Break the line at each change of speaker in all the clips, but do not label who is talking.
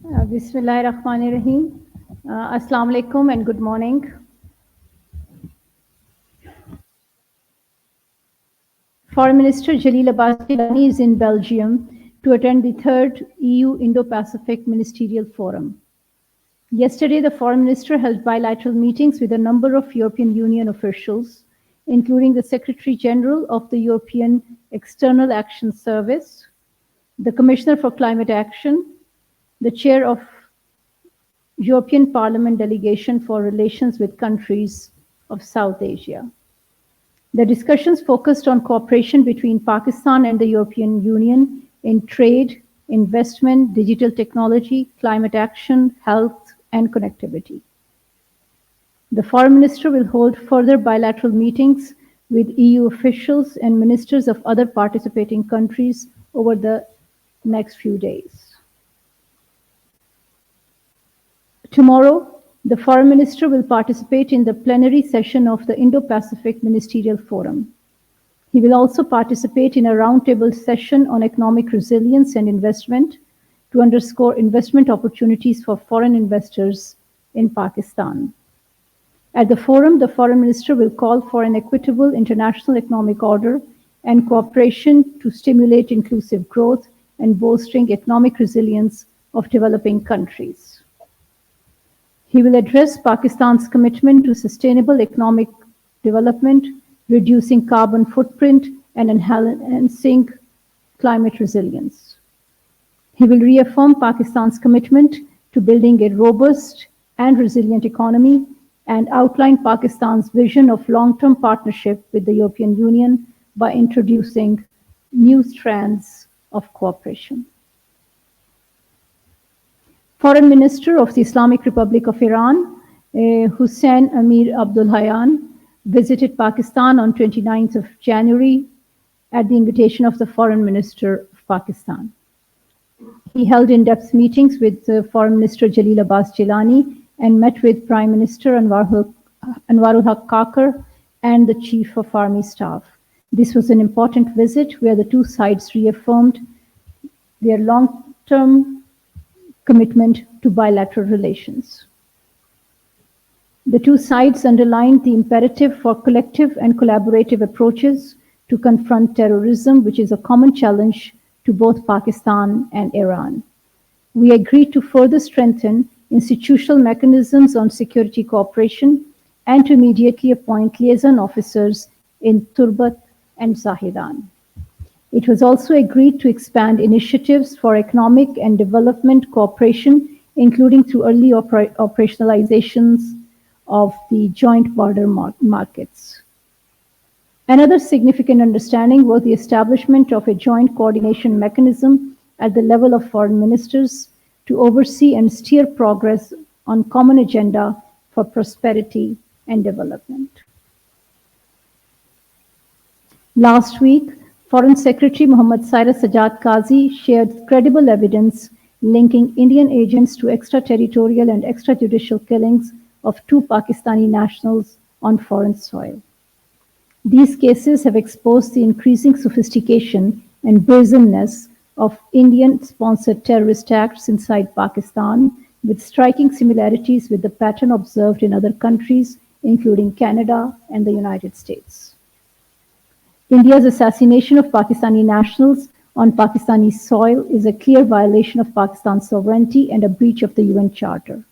Bismillahirrahmanirrahim. Assalamu alaikum and good morning. Foreign Minister Jalil Abbas Gilani is in Belgium to attend the third EU Indo-Pacific Ministerial Forum. Yesterday, the Foreign Minister held bilateral meetings with a number of European Union officials, including the Secretary General of the European External Action Service, the Commissioner for Climate Action, the Chair of European Parliament Delegation for Relations with Countries of South Asia. The discussions focused on cooperation between Pakistan and the European Union in trade, investment, digital technology, climate action, health, and connectivity. The Foreign Minister will hold further bilateral meetings with EU officials and ministers of other participating countries over the next few days. Tomorrow, the Foreign Minister will participate in the plenary session of the Indo-Pacific Ministerial Forum. He will also participate in a roundtable session on economic resilience and investment to underscore investment opportunities for foreign investors in Pakistan. At the forum, the Foreign Minister will call for an equitable international economic order and cooperation to stimulate inclusive growth and bolstering economic resilience of developing countries. He will address Pakistan's commitment to sustainable economic development, reducing carbon footprint, and enhancing climate resilience. He will reaffirm Pakistan's commitment to building a robust and resilient economy and outline Pakistan's vision of long-term partnership with the European Union by introducing new strands of cooperation. Foreign Minister of the Islamic Republic of Iran, Hussein Amir Abdullahian, visited Pakistan on 29th of January at the invitation of the Foreign Minister of Pakistan. He held in-depth meetings with Foreign Minister Jalil Abbas Gilani and met with Prime Minister Anwarul Haq Kakar and the Chief of Army Staff. This was an important visit where the two sides reaffirmed their long-term commitment to bilateral relations. The two sides underlined the imperative for collective and collaborative approaches to confront terrorism, which is a common challenge to both Pakistan and Iran. We agreed to further strengthen institutional mechanisms on security cooperation and to immediately appoint liaison officers in Turbat and Zahedan. It was also agreed to expand initiatives for economic and development cooperation, including through early operationalizations of the joint border markets. Another significant understanding was the establishment of a joint coordination mechanism at the level of foreign ministers to oversee and steer progress on common agenda for prosperity and development. Last week, Foreign Secretary Mohammad Cyrus Sajjad Qazi shared credible evidence linking Indian agents to extraterritorial and extrajudicial killings of two Pakistani nationals on foreign soil. These cases have exposed the increasing sophistication and brazenness of Indian-sponsored terrorist acts inside Pakistan, with striking similarities with the pattern observed in other countries, including Canada and the United States. India's assassination of Pakistani nationals on Pakistani soil is a clear violation of Pakistan's sovereignty and a breach of the UN Charter.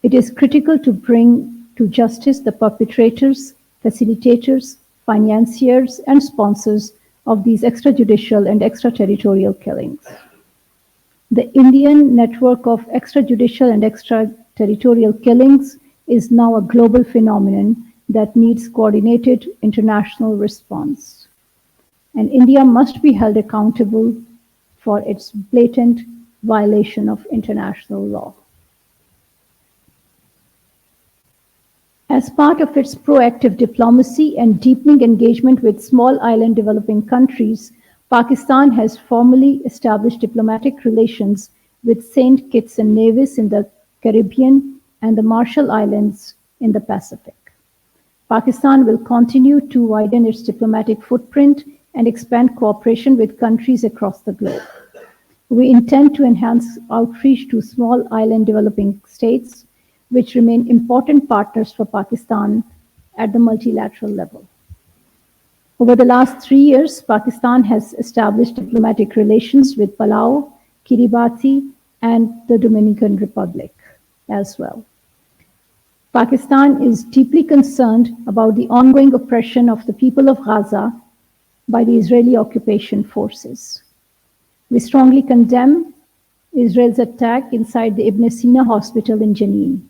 It is critical to bring to justice the perpetrators, facilitators, financiers, and sponsors of these extrajudicial and extraterritorial killings. The Indian network of extrajudicial and extraterritorial killings is now a global phenomenon that needs coordinated international response. And India must be held accountable for its blatant violation of international law. As part of its proactive diplomacy and deepening engagement with small island developing countries, Pakistan has formally established diplomatic relations with Saint Kitts and Nevis in the Caribbean and the Marshall Islands in the Pacific. Pakistan will continue to widen its diplomatic footprint and expand cooperation with countries across the globe. We intend to enhance outreach to small island developing states, which remain important partners for Pakistan at the multilateral level. Over the last 3 years, Pakistan has established diplomatic relations with Palau, Kiribati, and the Dominican Republic as well. Pakistan is deeply concerned about the ongoing oppression of the people of Gaza by the Israeli occupation forces. We strongly condemn Israel's attack inside the Ibn Sina hospital in Jenin.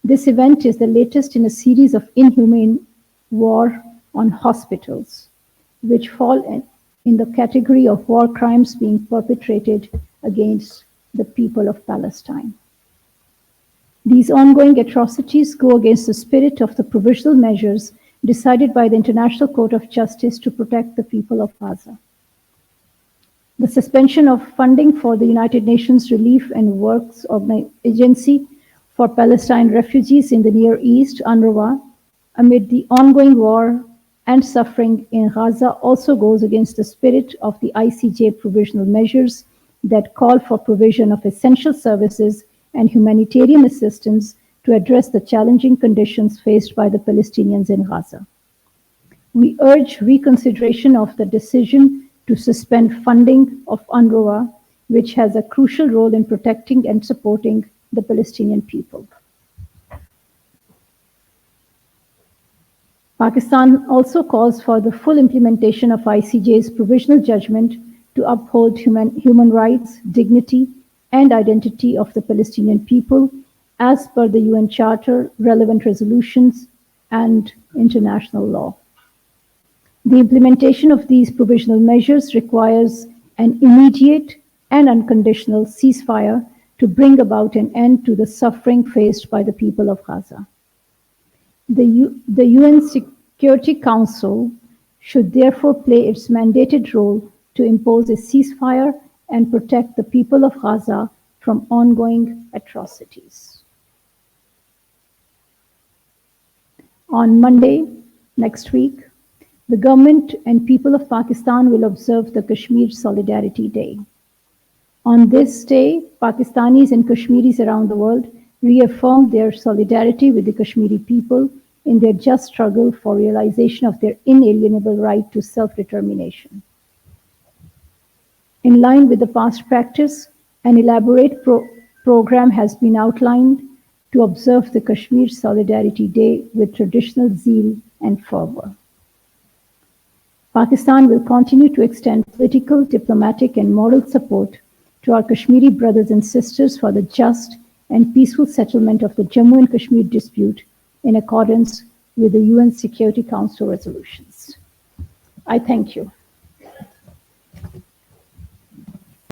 This event is the latest in a series of inhumane war on hospitals, which fall in the category of war crimes being perpetrated against the people of Palestine. These ongoing atrocities go against the spirit of the provisional measures decided by the International Court of Justice to protect the people of Gaza. The suspension of funding for the United Nations Relief and Works Agency for Palestine refugees in the Near East, UNRWA, amid the ongoing war and suffering in Gaza also goes against the spirit of the ICJ provisional measures that call for provision of essential services and humanitarian assistance to address the challenging conditions faced by the Palestinians in Gaza. We urge reconsideration of the decision to suspend funding of UNRWA, which has a crucial role in protecting and supporting the Palestinian people. Pakistan also calls for the full implementation of ICJ's provisional judgment to uphold human rights, dignity, and identity of the Palestinian people as per the UN Charter, relevant resolutions, and international law. The implementation of these provisional measures requires an immediate and unconditional ceasefire to bring about an end to the suffering faced by the people of Gaza. The UN Security Council should therefore play its mandated role to impose a ceasefire and protect the people of Gaza from ongoing atrocities. On Monday, next week, the government and people of Pakistan will observe the Kashmir Solidarity Day. On this day, Pakistanis and Kashmiris around the world reaffirmed their solidarity with the Kashmiri people in their just struggle for realization of their inalienable right to self-determination. In line with the past practice, an elaborate program has been outlined to observe the Kashmir Solidarity Day with traditional zeal and fervor. Pakistan will continue to extend political, diplomatic, and moral support to our Kashmiri brothers and sisters for the just and peaceful settlement of the Jammu and Kashmir dispute in accordance with the UN Security Council resolutions. I thank you.